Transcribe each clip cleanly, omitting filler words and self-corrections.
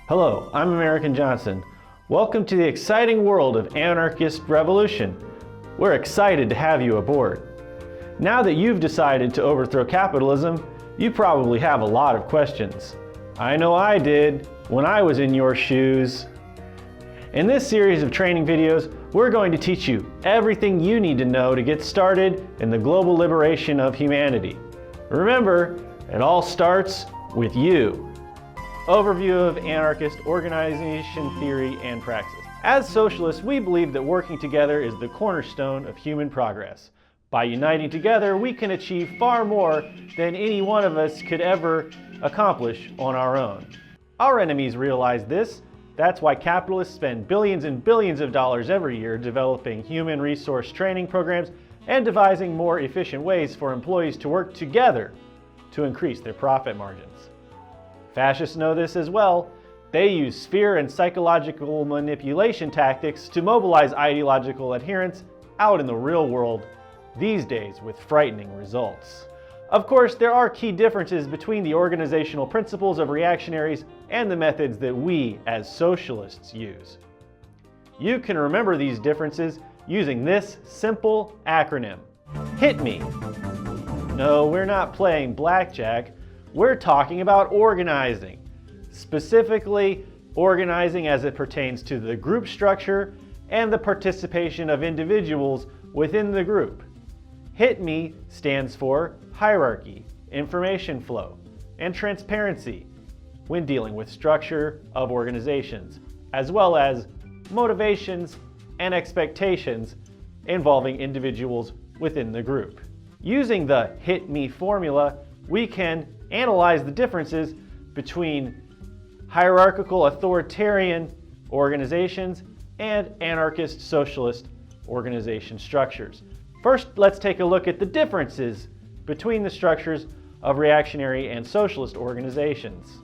Hello, I'm American Johnson. Welcome to the exciting world of anarchist revolution. We're excited to have you aboard. Now that you've decided to overthrow capitalism, you probably have a lot of questions. I know I did when I was in your shoes. In this series of training videos, we're going to teach you everything you need to know to get started in the global liberation of humanity. Remember, it all starts with you. Overview of anarchist organization theory and praxis. As socialists, we believe that working together is the cornerstone of human progress. By uniting together, we can achieve far more than any one of us could ever accomplish on our own. Our enemies realize this. That's why capitalists spend billions and billions of dollars every year developing human resource training programs and devising more efficient ways for employees to work together to increase their profit margins. Fascists know this as well. They use fear and psychological manipulation tactics to mobilize ideological adherents out in the real world, these days with frightening results. Of course, there are key differences between the organizational principles of reactionaries and the methods that we as socialists use. You can remember these differences using this simple acronym: HIT ME. No, we're not playing blackjack. We're talking about organizing, specifically organizing as it pertains to the group structure and the participation of individuals within the group. HIT ME stands for hierarchy, information flow, and transparency when dealing with structure of organizations, as well as motivations and expectations involving individuals within the group. Using the HIT ME formula, we can analyze the differences between hierarchical authoritarian organizations and anarchist socialist organization structures. First, let's take a look at the differences between the structures of reactionary and socialist organizations.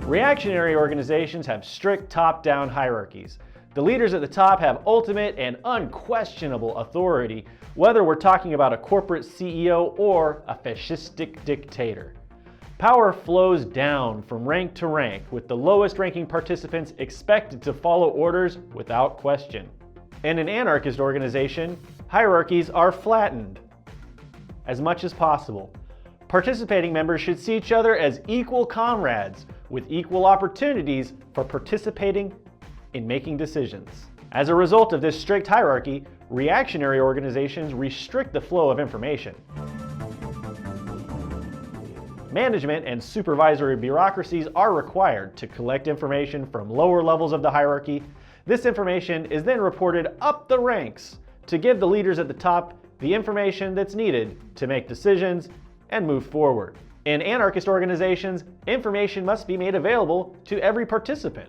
Reactionary organizations have strict top-down hierarchies. The leaders at the top have ultimate and unquestionable authority, whether we're talking about a corporate CEO or a fascistic dictator. Power flows down from rank to rank, with the lowest ranking participants expected to follow orders without question. In an anarchist organization, hierarchies are flattened as much as possible. Participating members should see each other as equal comrades with equal opportunities for participating in making decisions. As a result of this strict hierarchy, reactionary organizations restrict the flow of information. Management and supervisory bureaucracies are required to collect information from lower levels of the hierarchy. This information is then reported up the ranks to give the leaders at the top the information that's needed to make decisions and move forward. In anarchist organizations, information must be made available to every participant.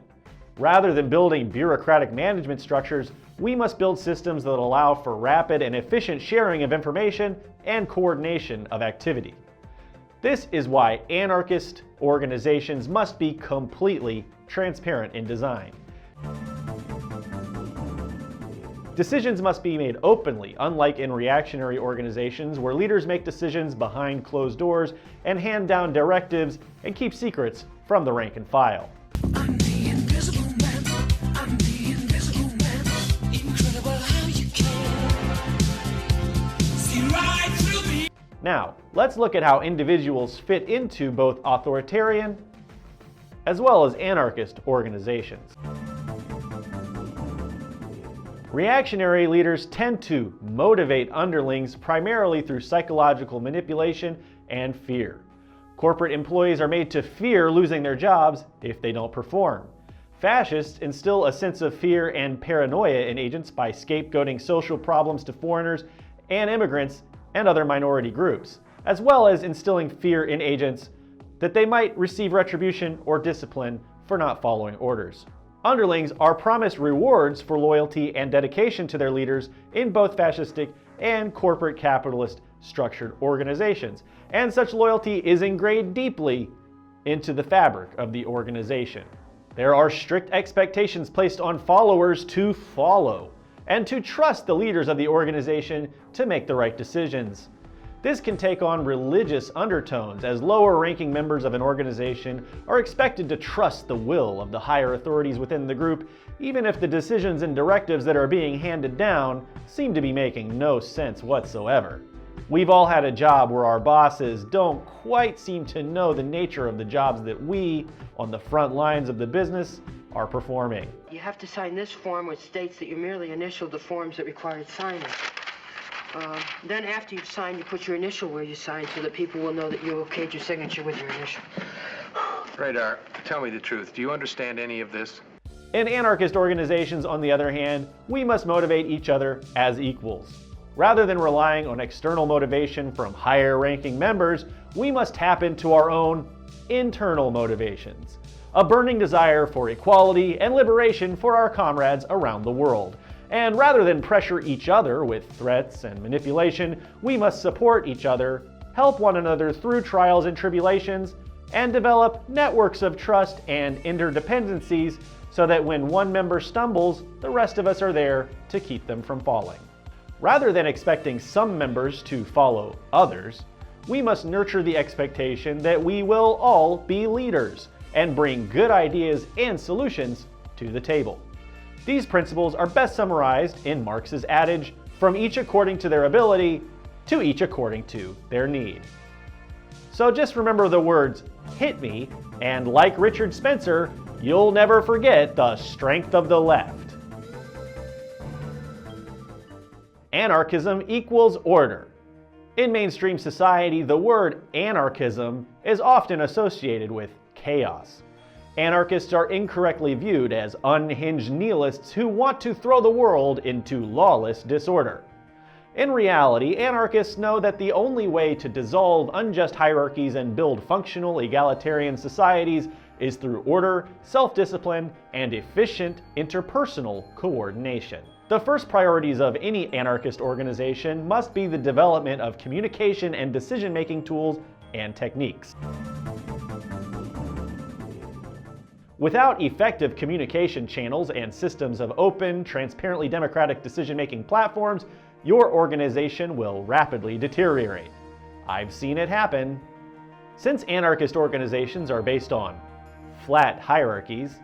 Rather than building bureaucratic management structures, we must build systems that allow for rapid and efficient sharing of information and coordination of activity. This is why anarchist organizations must be completely transparent in design. Decisions must be made openly, unlike in reactionary organizations where leaders make decisions behind closed doors and hand down directives and keep secrets from the rank and file. Now, let's look at how individuals fit into both authoritarian as well as anarchist organizations. Reactionary leaders tend to motivate underlings primarily through psychological manipulation and fear. Corporate employees are made to fear losing their jobs if they don't perform. Fascists instill a sense of fear and paranoia in agents by scapegoating social problems to foreigners and immigrants and other minority groups, as well as instilling fear in agents that they might receive retribution or discipline for not following orders. Underlings are promised rewards for loyalty and dedication to their leaders in both fascistic and corporate capitalist structured organizations, and such loyalty is ingrained deeply into the fabric of the organization. There are strict expectations placed on followers to follow and to trust the leaders of the organization to make the right decisions. This can take on religious undertones, as lower-ranking members of an organization are expected to trust the will of the higher authorities within the group, even if the decisions and directives that are being handed down seem to be making no sense whatsoever. We've all had a job where our bosses don't quite seem to know the nature of the jobs that we, on the front lines of the business, are performing. You have to sign this form, which states that you merely initialed the forms that required signing. Then after you've signed, you put your initial where you signed so that people will know that you okayed your signature with your initial. Radar, tell me the truth. Do you understand any of this? In anarchist organizations, on the other hand, we must motivate each other as equals. Rather than relying on external motivation from higher-ranking members, we must tap into our own internal motivations. A burning desire for equality and liberation for our comrades around the world. And rather than pressure each other with threats and manipulation, we must support each other, help one another through trials and tribulations, and develop networks of trust and interdependencies so that when one member stumbles, the rest of us are there to keep them from falling. Rather than expecting some members to follow others, we must nurture the expectation that we will all be leaders and bring good ideas and solutions to the table. These principles are best summarized in Marx's adage, from each according to their ability, to each according to their need. So just remember the words, hit me, and like Richard Spencer, you'll never forget the strength of the left. Anarchism equals order. In mainstream society, the word anarchism is often associated with chaos. Anarchists are incorrectly viewed as unhinged nihilists who want to throw the world into lawless disorder. In reality, anarchists know that the only way to dissolve unjust hierarchies and build functional egalitarian societies is through order, self-discipline, and efficient interpersonal coordination. The first priorities of any anarchist organization must be the development of communication and decision-making tools and techniques. Without effective communication channels and systems of open, transparently democratic decision-making platforms, your organization will rapidly deteriorate. I've seen it happen. Since anarchist organizations are based on flat hierarchies,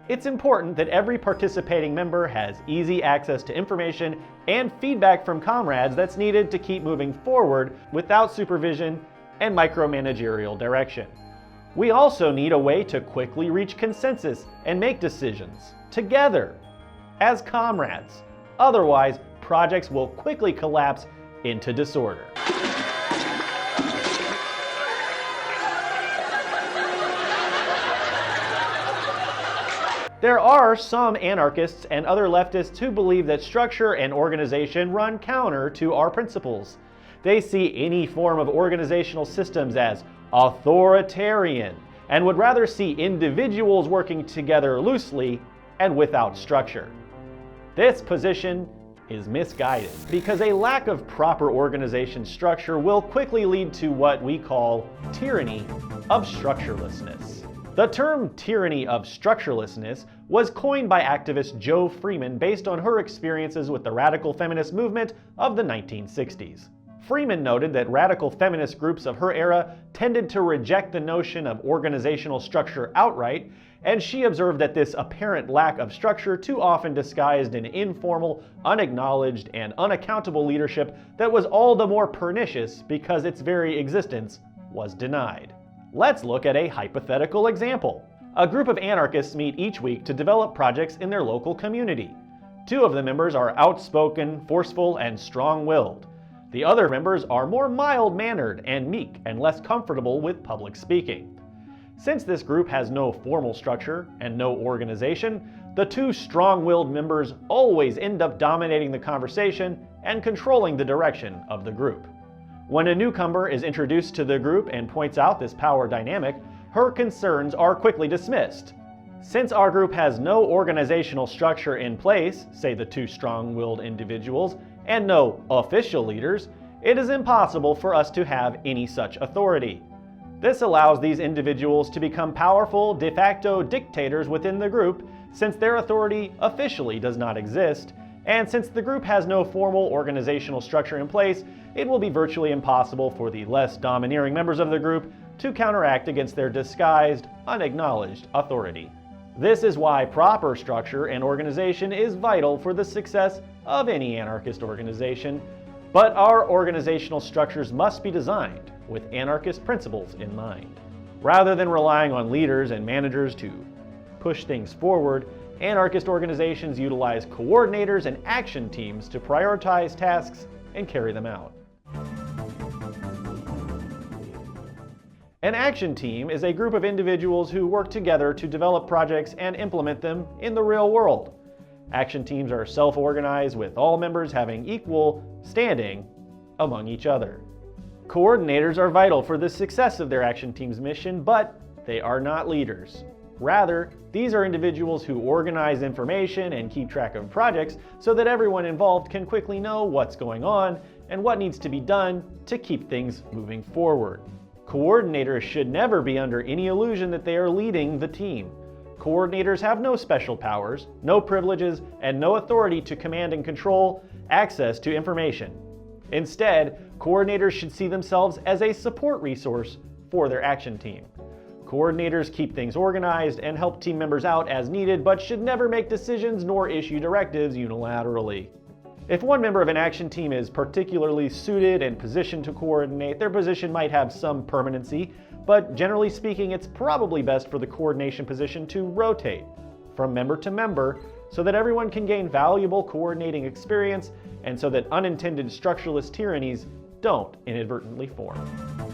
it's important that every participating member has easy access to information and feedback from comrades that's needed to keep moving forward without supervision and micromanagerial direction. We also need a way to quickly reach consensus and make decisions together as comrades. Otherwise, projects will quickly collapse into disorder. There are some anarchists and other leftists who believe that structure and organization run counter to our principles. They see any form of organizational systems as authoritarian and would rather see individuals working together loosely and without structure. This position is misguided because a lack of proper organization structure will quickly lead to what we call tyranny of structurelessness. The term tyranny of structurelessness was coined by activist Jo Freeman based on her experiences with the radical feminist movement of the 1960s. Freeman noted that radical feminist groups of her era tended to reject the notion of organizational structure outright, and she observed that this apparent lack of structure too often disguised an informal, unacknowledged, and unaccountable leadership that was all the more pernicious because its very existence was denied. Let's look at a hypothetical example. A group of anarchists meet each week to develop projects in their local community. Two of the members are outspoken, forceful, and strong-willed. The other members are more mild-mannered and meek and less comfortable with public speaking. Since this group has no formal structure and no organization, the two strong-willed members always end up dominating the conversation and controlling the direction of the group. When a newcomer is introduced to the group and points out this power dynamic, her concerns are quickly dismissed. Since our group has no organizational structure in place, say the two strong-willed individuals, and no official leaders, it is impossible for us to have any such authority. This allows these individuals to become powerful de facto dictators within the group, since their authority officially does not exist, And since the group has no formal organizational structure in place, it will be virtually impossible for the less domineering members of the group to counteract against their disguised, unacknowledged authority. This is why proper structure and organization is vital for the success of any anarchist organization, but our organizational structures must be designed with anarchist principles in mind. Rather than relying on leaders and managers to push things forward, anarchist organizations utilize coordinators and action teams to prioritize tasks and carry them out. An action team is a group of individuals who work together to develop projects and implement them in the real world. Action teams are self-organized, with all members having equal standing among each other. Coordinators are vital for the success of their action team's mission, but they are not leaders. Rather, these are individuals who organize information and keep track of projects so that everyone involved can quickly know what's going on and what needs to be done to keep things moving forward. Coordinators should never be under any illusion that they are leading the team. Coordinators have no special powers, no privileges, and no authority to command and control access to information. Instead, coordinators should see themselves as a support resource for their action team. Coordinators keep things organized and help team members out as needed, but should never make decisions nor issue directives unilaterally. If one member of an action team is particularly suited and positioned to coordinate, their position might have some permanency, but generally speaking, it's probably best for the coordination position to rotate from member to member so that everyone can gain valuable coordinating experience and so that unintended structuralist tyrannies don't inadvertently form.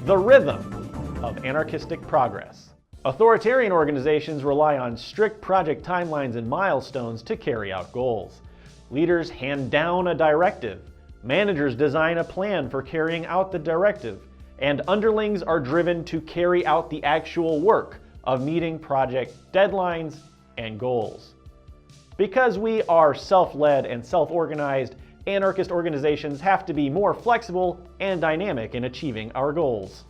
The rhythm of anarchistic progress. Authoritarian organizations rely on strict project timelines and milestones to carry out goals. Leaders hand down a directive, managers design a plan for carrying out the directive, and underlings are driven to carry out the actual work of meeting project deadlines and goals. Because we are self-led and self-organized, anarchist organizations have to be more flexible and dynamic in achieving our goals.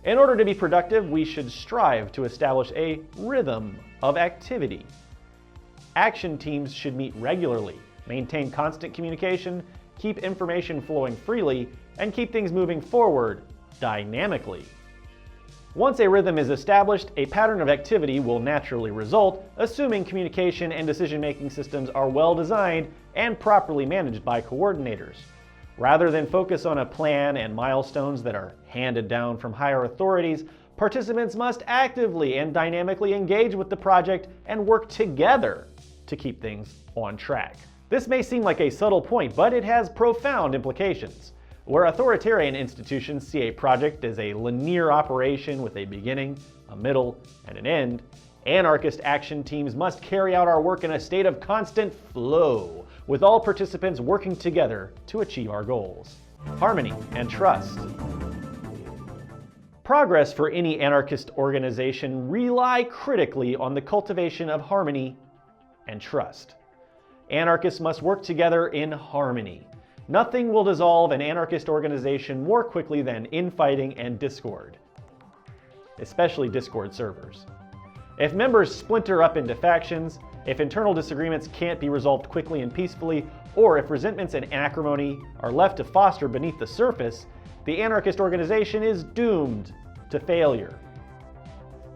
In order to be productive, we should strive to establish a rhythm of activity. Action teams should meet regularly, maintain constant communication, keep information flowing freely, and keep things moving forward dynamically. Once a rhythm is established, a pattern of activity will naturally result, assuming communication and decision-making systems are well designed and properly managed by coordinators. Rather than focus on a plan and milestones that are handed down from higher authorities, participants must actively and dynamically engage with the project and work together to keep things on track. This may seem like a subtle point, but it has profound implications. Where authoritarian institutions see a project as a linear operation with a beginning, a middle, and an end, anarchist action teams must carry out our work in a state of constant flow, with all participants working together to achieve our goals. Harmony and trust. Progress for any anarchist organization rely critically on the cultivation of harmony and trust. Anarchists must work together in harmony. Nothing will dissolve an anarchist organization more quickly than infighting and discord, especially Discord servers. If members splinter up into factions, if internal disagreements can't be resolved quickly and peacefully, or if resentments and acrimony are left to foster beneath the surface, the anarchist organization is doomed to failure.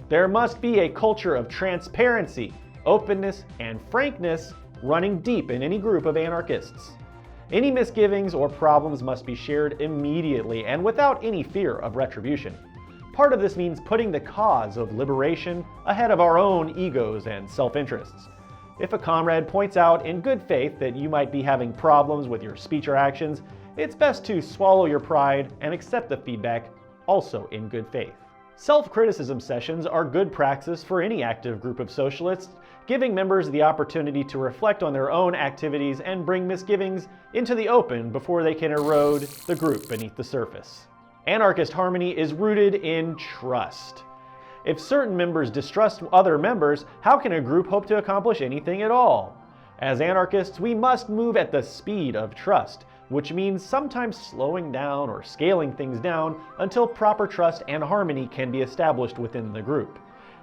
There must be a culture of transparency, openness, and frankness running deep in any group of anarchists. Any misgivings or problems must be shared immediately and without any fear of retribution. Part of this means putting the cause of liberation ahead of our own egos and self-interests. If a comrade points out in good faith that you might be having problems with your speech or actions, it's best to swallow your pride and accept the feedback, also in good faith. Self-criticism sessions are good practice for any active group of socialists, giving members the opportunity to reflect on their own activities and bring misgivings into the open before they can erode the group beneath the surface. Anarchist harmony is rooted in trust. If certain members distrust other members, how can a group hope to accomplish anything at all? As anarchists, we must move at the speed of trust, which means sometimes slowing down or scaling things down until proper trust and harmony can be established within the group.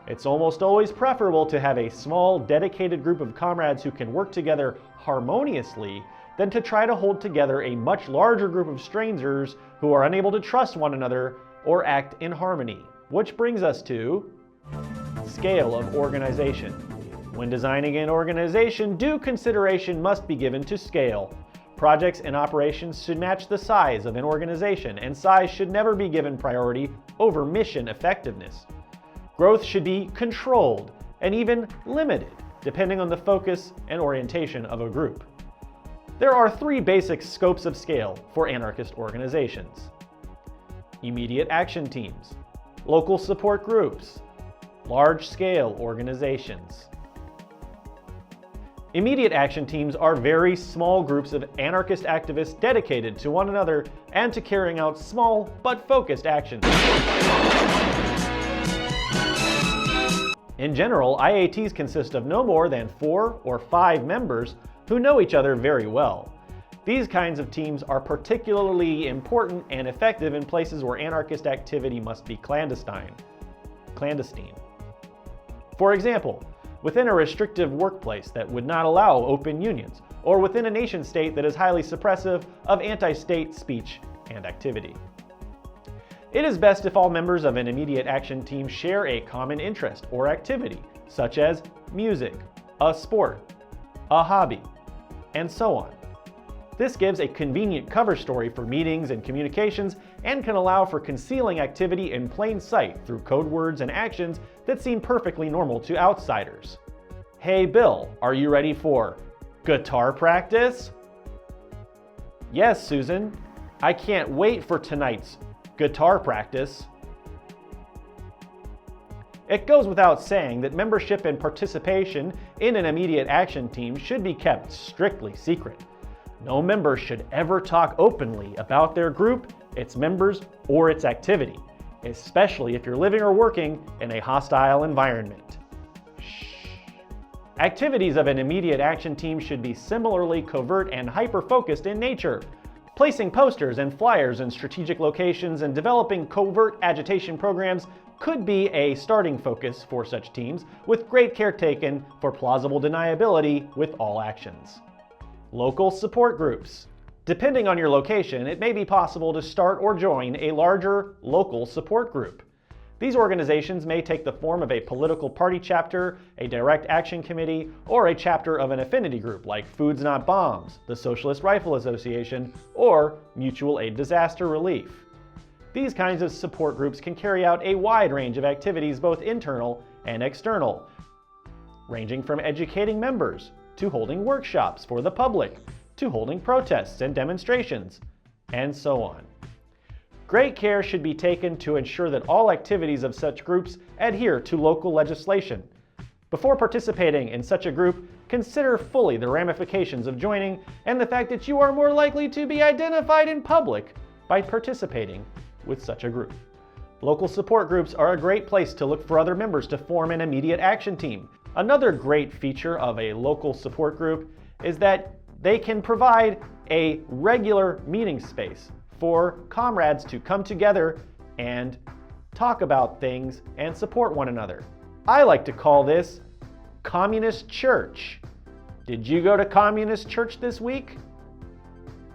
It's almost always preferable to have a small, dedicated group of comrades who can work together harmoniously than to try to hold together a much larger group of strangers who are unable to trust one another or act in harmony. Which brings us to scale of organization. When designing an organization, due consideration must be given to scale. Projects and operations should match the size of an organization, and size should never be given priority over mission effectiveness. Growth should be controlled and even limited, depending on the focus and orientation of a group. There are 3 basic scopes of scale for anarchist organizations: immediate action teams, local support groups, large-scale organizations. Immediate action teams are very small groups of anarchist activists dedicated to one another and to carrying out small but focused actions. In general, IATs consist of no more than 4 or 5 members who know each other very well. These kinds of teams are particularly important and effective in places where anarchist activity must be clandestine. For example, within a restrictive workplace that would not allow open unions, or within a nation-state that is highly suppressive of anti-state speech and activity. It is best if all members of an immediate action team share a common interest or activity, such as music, a sport, a hobby, and so on. This gives a convenient cover story for meetings and communications and can allow for concealing activity in plain sight through code words and actions that seem perfectly normal to outsiders. Hey Bill, are you ready for guitar practice? Yes, Susan. I can't wait for tonight's guitar practice. It goes without saying that membership and participation in an immediate action team should be kept strictly secret. No member should ever talk openly about their group, its members, or its activity, especially if you're living or working in a hostile environment. Shh. Activities of an immediate action team should be similarly covert and hyper-focused in nature. Placing posters and flyers in strategic locations and developing covert agitation programs could be a starting focus for such teams, with great care taken for plausible deniability with all actions. Local support groups. Depending on your location, it may be possible to start or join a larger local support group. These organizations may take the form of a political party chapter, a direct action committee, or a chapter of an affinity group like Foods Not Bombs, the Socialist Rifle Association, or Mutual Aid Disaster Relief. These kinds of support groups can carry out a wide range of activities, both internal and external, ranging from educating members, to holding workshops for the public, to holding protests and demonstrations, and so on. Great care should be taken to ensure that all activities of such groups adhere to local legislation. Before participating in such a group, consider fully the ramifications of joining and the fact that you are more likely to be identified in public by participating with such a group. Local support groups are a great place to look for other members to form an immediate action team. Another great feature of a local support group is that they can provide a regular meeting space for comrades to come together and talk about things and support one another. I like to call this Communist Church. Did you go to Communist Church this week?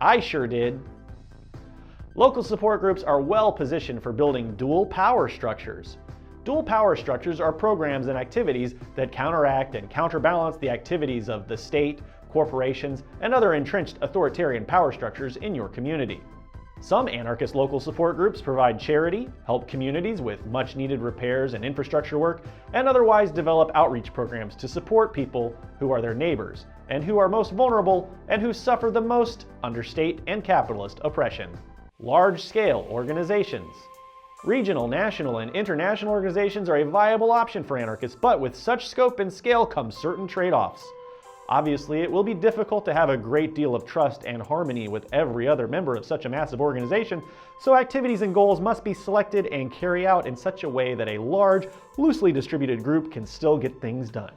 I sure did. Local support groups are well positioned for building dual power structures. Dual power structures are programs and activities that counteract and counterbalance the activities of the state, corporations, and other entrenched authoritarian power structures in your community. Some anarchist local support groups provide charity, help communities with much-needed repairs and infrastructure work, and otherwise develop outreach programs to support people who are their neighbors and who are most vulnerable and who suffer the most under state and capitalist oppression. Large-scale organizations. Regional, national, and international organizations are a viable option for anarchists, but with such scope and scale come certain trade-offs. Obviously, it will be difficult to have a great deal of trust and harmony with every other member of such a massive organization, so activities and goals must be selected and carried out in such a way that a large, loosely distributed group can still get things done.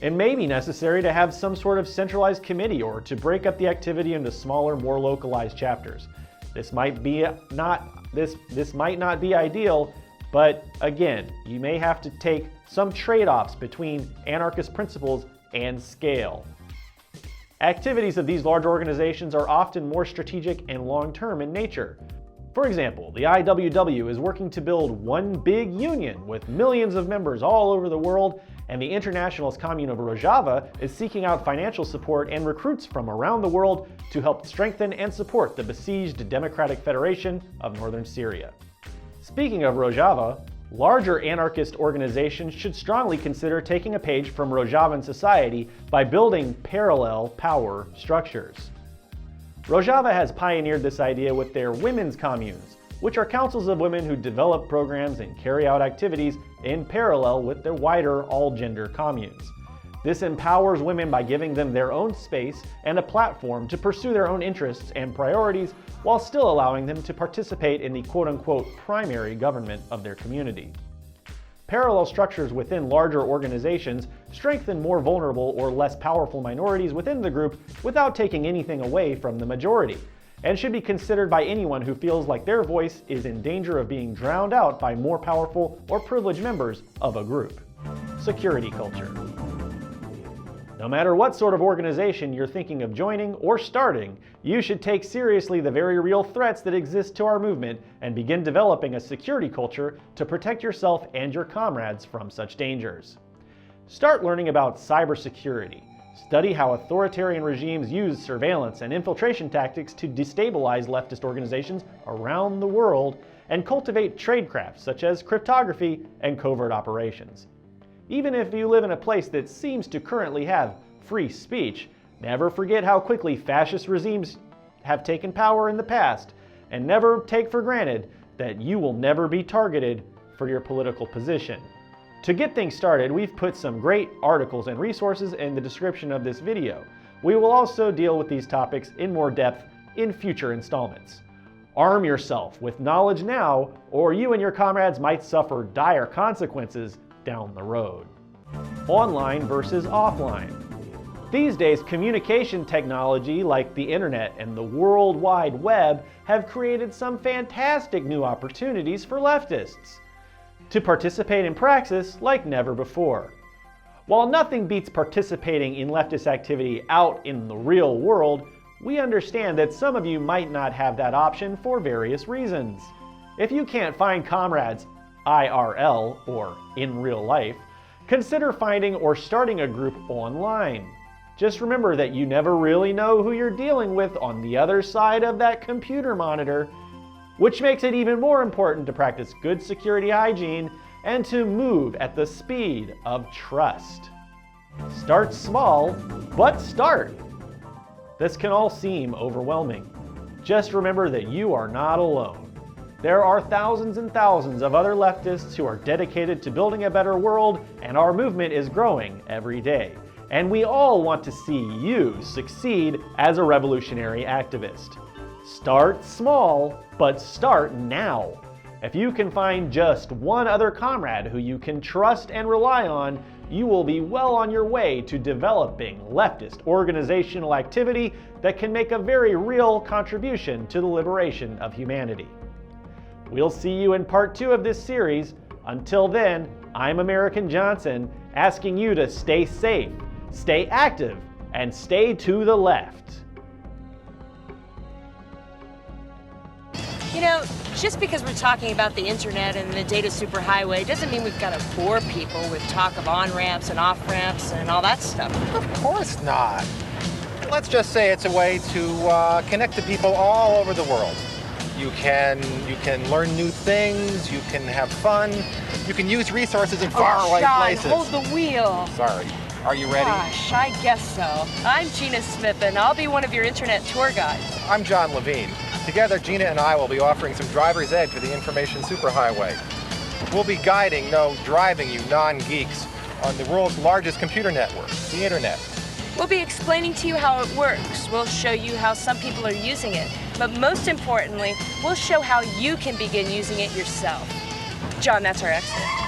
It may be necessary to have some sort of centralized committee or to break up the activity into smaller, more localized chapters. This might not be ideal, But again, you may have to take some trade-offs between anarchist principles and scale. Activities of these large organizations are often more strategic and long-term in nature. For example, the IWW is working to build one big union with millions of members all over the world, and the Internationalist Commune of Rojava is seeking out financial support and recruits from around the world to help strengthen and support the besieged Democratic Federation of Northern Syria. Speaking of Rojava, larger anarchist organizations should strongly consider taking a page from Rojavan society by building parallel power structures. Rojava has pioneered this idea with their women's communes, which are councils of women who develop programs and carry out activities in parallel with their wider all-gender communes. This empowers women by giving them their own space and a platform to pursue their own interests and priorities while still allowing them to participate in the quote-unquote primary government of their community. Parallel structures within larger organizations strengthen more vulnerable or less powerful minorities within the group without taking anything away from the majority, and should be considered by anyone who feels like their voice is in danger of being drowned out by more powerful or privileged members of a group. Security culture. No matter what sort of organization you're thinking of joining or starting, you should take seriously the very real threats that exist to our movement and begin developing a security culture to protect yourself and your comrades from such dangers. Start learning about cybersecurity. Study how authoritarian regimes use surveillance and infiltration tactics to destabilize leftist organizations around the world, and cultivate tradecraft such as cryptography and covert operations. Even if you live in a place that seems to currently have free speech, never forget how quickly fascist regimes have taken power in the past, and never take for granted that you will never be targeted for your political position. To get things started, we've put some great articles and resources in the description of this video. We will also deal with these topics in more depth in future installments. Arm yourself with knowledge now, or you and your comrades might suffer dire consequences down the road. Online versus offline. These days, communication technology like the internet and the World Wide Web have created some fantastic new opportunities for leftists to participate in praxis like never before. While nothing beats participating in leftist activity out in the real world, we understand that some of you might not have that option for various reasons. If you can't find comrades IRL, or in real life, consider finding or starting a group online. Just remember that you never really know who you're dealing with on the other side of that computer monitor, which makes it even more important to practice good security hygiene and to move at the speed of trust. Start small, but start. This can all seem overwhelming. Just remember that you are not alone. There are thousands and thousands of other leftists who are dedicated to building a better world, and our movement is growing every day. And we all want to see you succeed as a revolutionary activist. Start small, but start now. If you can find just one other comrade who you can trust and rely on, you will be well on your way to developing leftist organizational activity that can make a very real contribution to the liberation of humanity. We'll see you in part 2 of this series. Until then, I'm American Johnson, asking you to stay safe, stay active, and stay to the left. You know, just because we're talking about the internet and the data superhighway doesn't mean we've got to bore people with talk of on-ramps and off-ramps and all that stuff. Of course not. Let's just say it's a way to connect to people all over the world. You can learn new things, you can have fun, you can use resources in faraway places. Hold the wheel. Sorry. Are you ready? Gosh, I guess so. I'm Gina Smith, and I'll be one of your internet tour guides. I'm John Levine. Together, Gina and I will be offering some driver's ed for the information superhighway. We'll be guiding, no, driving you non-geeks on the world's largest computer network, the internet. We'll be explaining to you how it works. We'll show you how some people are using it. But most importantly, we'll show how you can begin using it yourself. John, that's our exit.